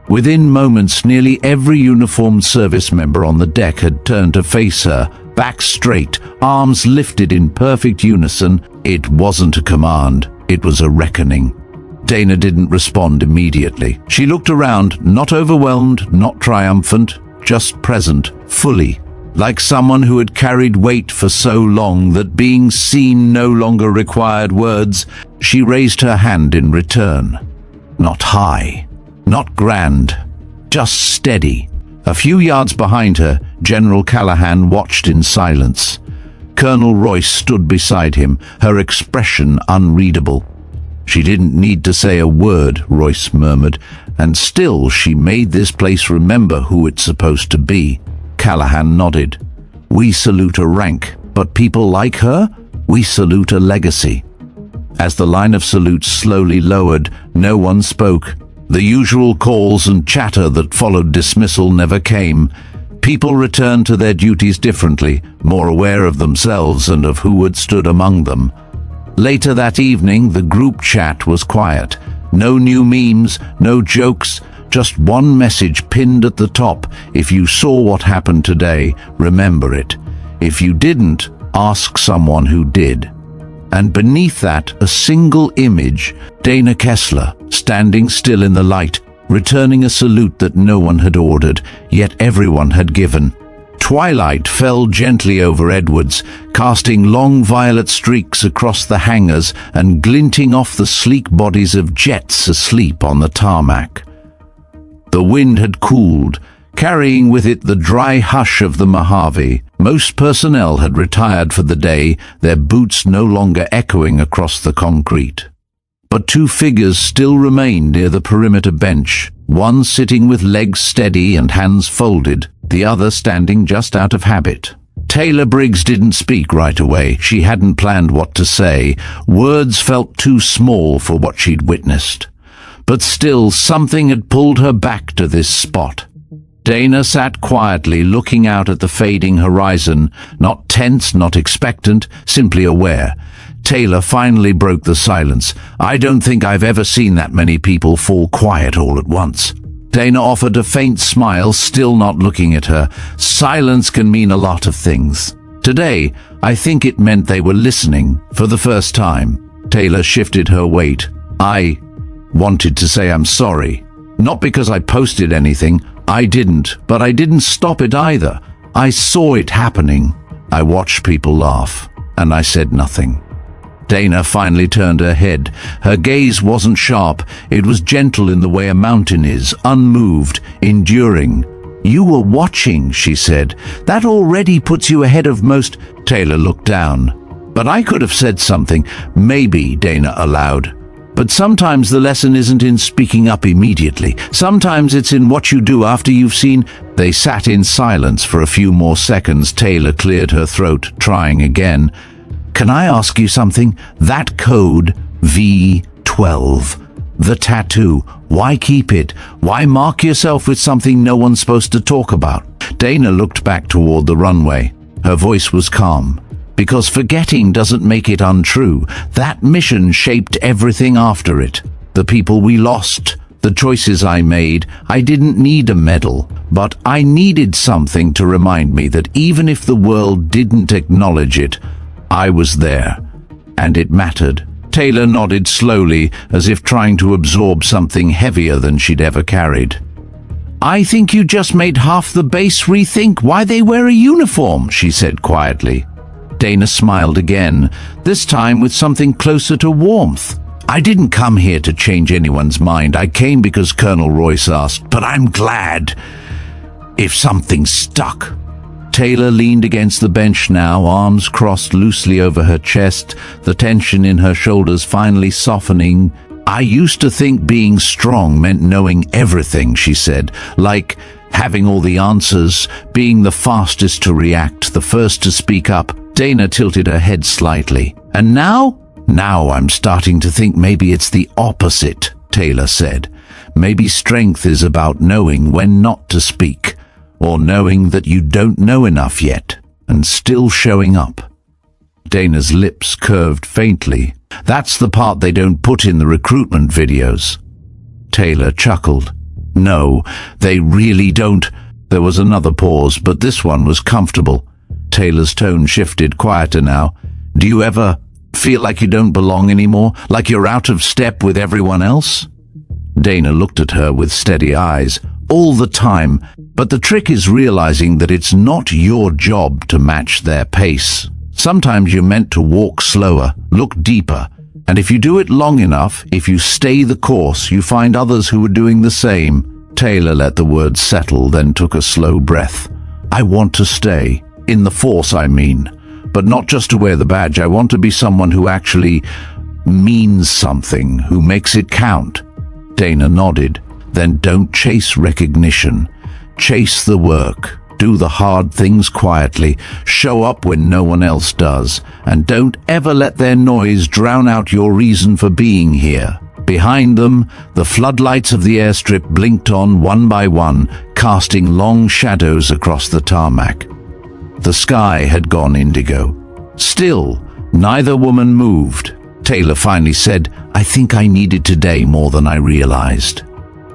Within moments, nearly every uniformed service member on the deck had turned to face her, back straight, arms lifted in perfect unison. It wasn't a command, it was a reckoning. Dana didn't respond immediately. She looked around, not overwhelmed, not triumphant, just present, fully. Like someone who had carried weight for so long that being seen no longer required words. She raised her hand in return. Not high, not grand, just steady. A few yards behind her, General Callahan watched in silence. Colonel Royce stood beside him, her expression unreadable. "She didn't need to say a word," Royce murmured, "and still she made this place remember who it's supposed to be." Callahan nodded. "We salute a rank, but people like her, we salute a legacy." As the line of salutes slowly lowered, no one spoke. The usual calls and chatter that followed dismissal never came. People returned to their duties differently, more aware of themselves and of who had stood among them. Later that evening, the group chat was quiet. No new memes, no jokes, just one message pinned at the top. If you saw what happened today, remember it. If you didn't, ask someone who did. And beneath that, a single image, Dana Kessler, standing still in the light, returning a salute that no one had ordered, yet everyone had given. Twilight fell gently over Edwards, casting long violet streaks across the hangars and glinting off the sleek bodies of jets asleep on the tarmac. The wind had cooled, carrying with it the dry hush of the Mojave. Most personnel had retired for the day, their boots no longer echoing across the concrete. But two figures still remained near the perimeter bench, one sitting with legs steady and hands folded, the other standing just out of habit. Taylor Briggs didn't speak right away. She hadn't planned what to say. Words felt too small for what she'd witnessed. But still, something had pulled her back to this spot. Dana sat quietly, looking out at the fading horizon, not tense, not expectant, simply aware. Taylor finally broke the silence. "I don't think I've ever seen that many people fall quiet all at once." Dana offered a faint smile, still not looking at her. Silence can mean a lot of things. Today, I think it meant they were listening for the first time. Taylor shifted her weight. "I wanted to say I'm sorry. Not because I posted anything. I didn't, but I didn't stop it either. I saw it happening. I watched people laugh, and I said nothing." Dana finally turned her head. Her gaze wasn't sharp. It was gentle in the way a mountain is, unmoved, enduring. "You were watching," she said. "That already puts you ahead of most—" Taylor looked down. "But I could have said something." "Maybe," Dana allowed. "But sometimes the lesson isn't in speaking up immediately. Sometimes it's in what you do after you've seen—" They sat in silence for a few more seconds. Taylor cleared her throat, trying again. "Can I ask you something? That code, V12, the tattoo, why keep it? Why mark yourself with something no one's supposed to talk about?" Dana looked back toward the runway. Her voice was calm. "Because forgetting doesn't make it untrue. That mission shaped everything after it. The people we lost, the choices I made. I didn't need a medal, but I needed something to remind me that even if the world didn't acknowledge it, I was there, and it mattered." Taylor nodded slowly, as if trying to absorb something heavier than she'd ever carried. "I think you just made half the base rethink why they wear a uniform," she said quietly. Dana smiled again, this time with something closer to warmth. "I didn't come here to change anyone's mind. I came because Colonel Royce asked, but I'm glad if something stuck." Taylor leaned against the bench now, arms crossed loosely over her chest, the tension in her shoulders finally softening. "I used to think being strong meant knowing everything," she said, "like having all the answers, being the fastest to react, the first to speak up." Dana tilted her head slightly. "And now? Now I'm starting to think maybe it's the opposite," Taylor said. "Maybe strength is about knowing when not to speak, or knowing that you don't know enough yet, and still showing up." Dana's lips curved faintly. "That's the part they don't put in the recruitment videos." Taylor chuckled. "No, they really don't." There was another pause, but this one was comfortable. Taylor's tone shifted, quieter now. "Do you ever feel like you don't belong anymore? Like you're out of step with everyone else?" Dana looked at her with steady eyes. "All the time. But the trick is realizing that it's not your job to match their pace. Sometimes you're meant to walk slower, look deeper, and if you do it long enough, if you stay the course, you find others who are doing the same." Taylor let the words settle, then took a slow breath. "I want to stay. In the force, I mean. But not just to wear the badge. I want to be someone who actually means something, who makes it count." Dana nodded. "Then don't chase recognition. Chase the work. Do the hard things quietly. Show up when no one else does. And don't ever let their noise drown out your reason for being here." Behind them, the floodlights of the airstrip blinked on one by one, casting long shadows across the tarmac. The sky had gone indigo. Still, neither woman moved. Taylor finally said, "I think I needed today more than I realized."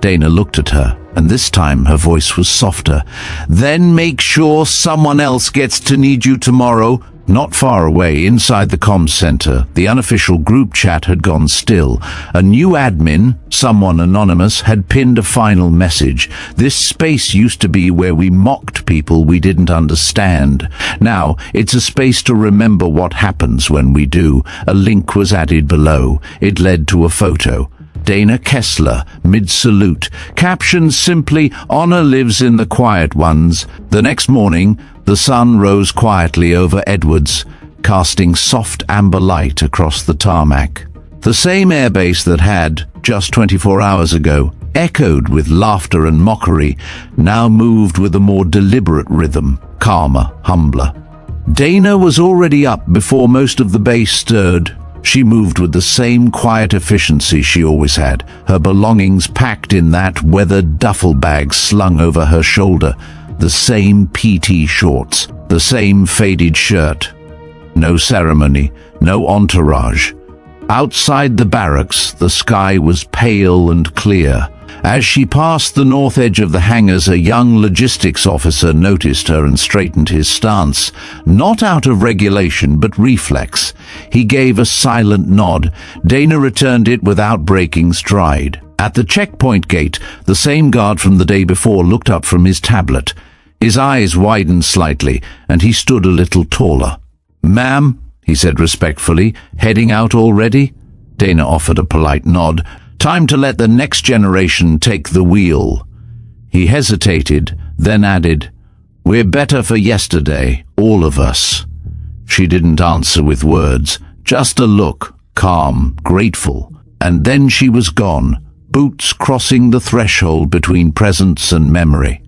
Dana looked at her, and this time her voice was softer. "Then make sure someone else gets to need you tomorrow." Not far away, inside the comms center, the unofficial group chat had gone still. A new admin, someone anonymous, had pinned a final message. "This space used to be where we mocked people we didn't understand. Now, it's a space to remember what happens when we do." A link was added below. It led to a photo. Dana Kessler, mid-salute, captioned simply, "Honor lives in the quiet ones." The next morning, the sun rose quietly over Edwards, casting soft amber light across the tarmac. The same airbase that had, just 24 hours ago, echoed with laughter and mockery, now moved with a more deliberate rhythm, calmer, humbler. Dana was already up before most of the base stirred. She moved with the same quiet efficiency she always had, her belongings packed in that weathered duffel bag slung over her shoulder, the same PT shorts, the same faded shirt. No ceremony, no entourage. Outside the barracks, the sky was pale and clear. As she passed the north edge of the hangars, a young logistics officer noticed her and straightened his stance, not out of regulation but reflex. He gave a silent nod. Dana returned it without breaking stride. At the checkpoint gate, the same guard from the day before looked up from his tablet. His eyes widened slightly, and he stood a little taller. "Ma'am," he said respectfully, "heading out already?" Dana offered a polite nod. "Time to let the next generation take the wheel." He hesitated, then added, "We're better for yesterday, all of us." She didn't answer with words, just a look, calm, grateful. And then she was gone, boots crossing the threshold between presence and memory.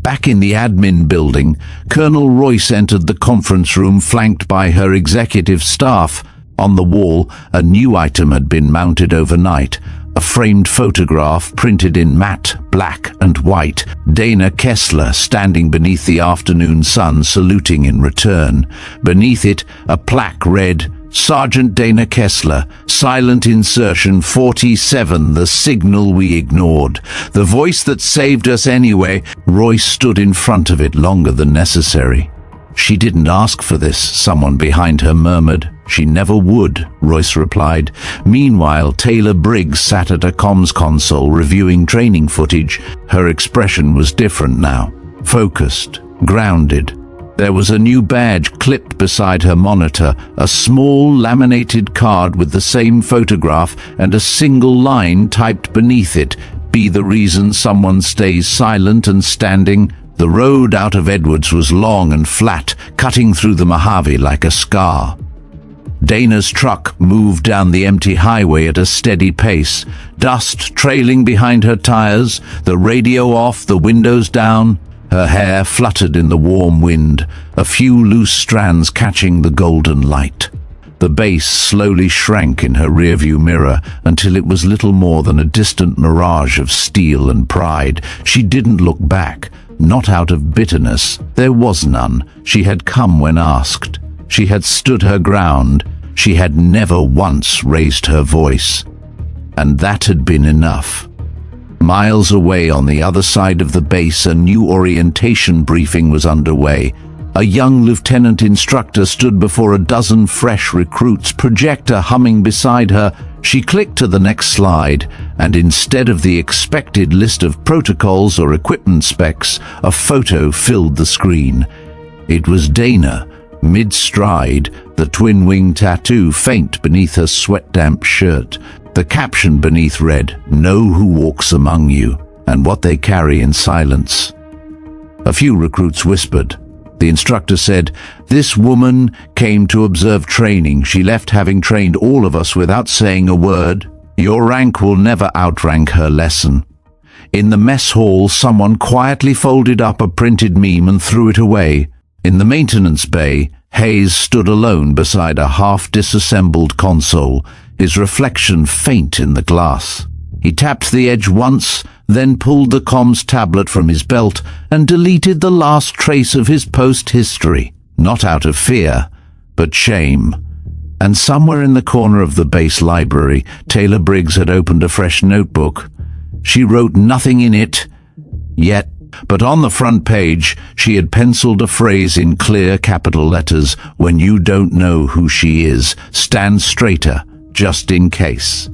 Back in the admin building, Colonel Royce entered the conference room flanked by her executive staff. On the wall, a new item had been mounted overnight, a framed photograph printed in matte black and white, Dana Kessler standing beneath the afternoon sun saluting in return. Beneath it, a plaque read, "Sergeant Dana Kessler, silent insertion 47, the signal we ignored. The voice that saved us anyway." Royce stood in front of it longer than necessary. "She didn't ask for this," someone behind her murmured. "She never would," Royce replied. Meanwhile, Taylor Briggs sat at a comms console reviewing training footage. Her expression was different now, focused, grounded. There was a new badge clipped beside her monitor, a small laminated card with the same photograph and a single line typed beneath it, "Be the reason someone stays silent and standing." The road out of Edwards was long and flat, cutting through the Mojave like a scar. Dana's truck moved down the empty highway at a steady pace, dust trailing behind her tires, the radio off, the windows down. Her hair fluttered in the warm wind, a few loose strands catching the golden light. The base slowly shrank in her rearview mirror until it was little more than a distant mirage of steel and pride. She didn't look back, not out of bitterness. There was none. She had come when asked. She had stood her ground. She had never once raised her voice. And that had been enough. Miles away on the other side of the base, a new orientation briefing was underway. A young lieutenant instructor stood before a dozen fresh recruits, projector humming beside her. She clicked to the next slide, and instead of the expected list of protocols or equipment specs, a photo filled the screen. It was Dana, mid-stride, the twin-wing tattoo faint beneath her sweat-damp shirt. The caption beneath read, "Know who walks among you, and what they carry in silence." A few recruits whispered. The instructor said, "This woman came to observe training. She left having trained all of us without saying a word. Your rank will never outrank her lesson." In the mess hall, someone quietly folded up a printed meme and threw it away. In the maintenance bay, Hayes stood alone beside a half-disassembled console, his reflection faint in the glass. He tapped the edge once, then pulled the comms tablet from his belt and deleted the last trace of his post history, not out of fear, but shame. And somewhere in the corner of the base library, Taylor Briggs had opened a fresh notebook. She wrote nothing in it yet, but on the front page she had penciled a phrase in clear capital letters: "When you don't know who she is, stand straighter, just in case."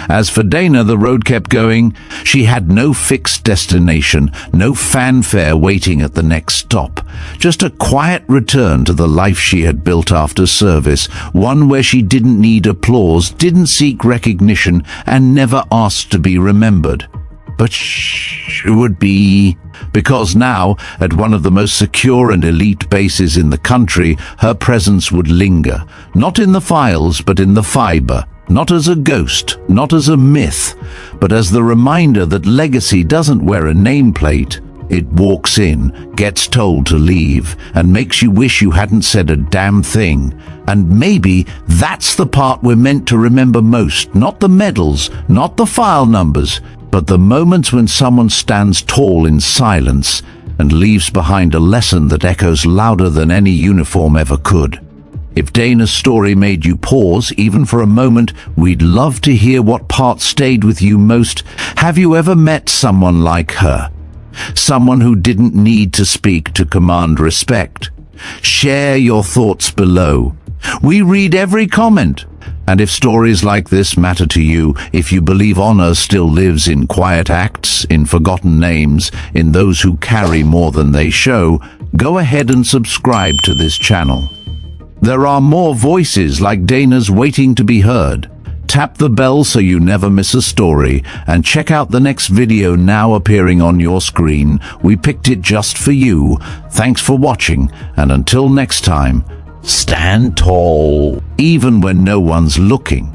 As for Dana, the road kept going. She had no fixed destination, no fanfare waiting at the next stop. Just a quiet return to the life she had built after service, one where she didn't need applause, didn't seek recognition, and never asked to be remembered. But she would be, because now, at one of the most secure and elite bases in the country, her presence would linger, not in the files but in the fiber. Not as a ghost, not as a myth, but as the reminder that legacy doesn't wear a nameplate. It walks in, gets told to leave, and makes you wish you hadn't said a damn thing. And maybe that's the part we're meant to remember most, not the medals, not the file numbers, but the moments when someone stands tall in silence and leaves behind a lesson that echoes louder than any uniform ever could. If Dana's story made you pause, even for a moment, we'd love to hear what part stayed with you most. Have you ever met someone like her? Someone who didn't need to speak to command respect? Share your thoughts below. We read every comment. And if stories like this matter to you, if you believe honor still lives in quiet acts, in forgotten names, in those who carry more than they show, go ahead and subscribe to this channel. There are more voices like Dana's waiting to be heard. Tap the bell so you never miss a story, and check out the next video now appearing on your screen. We picked it just for you. Thanks for watching, and until next time, stand tall, even when no one's looking.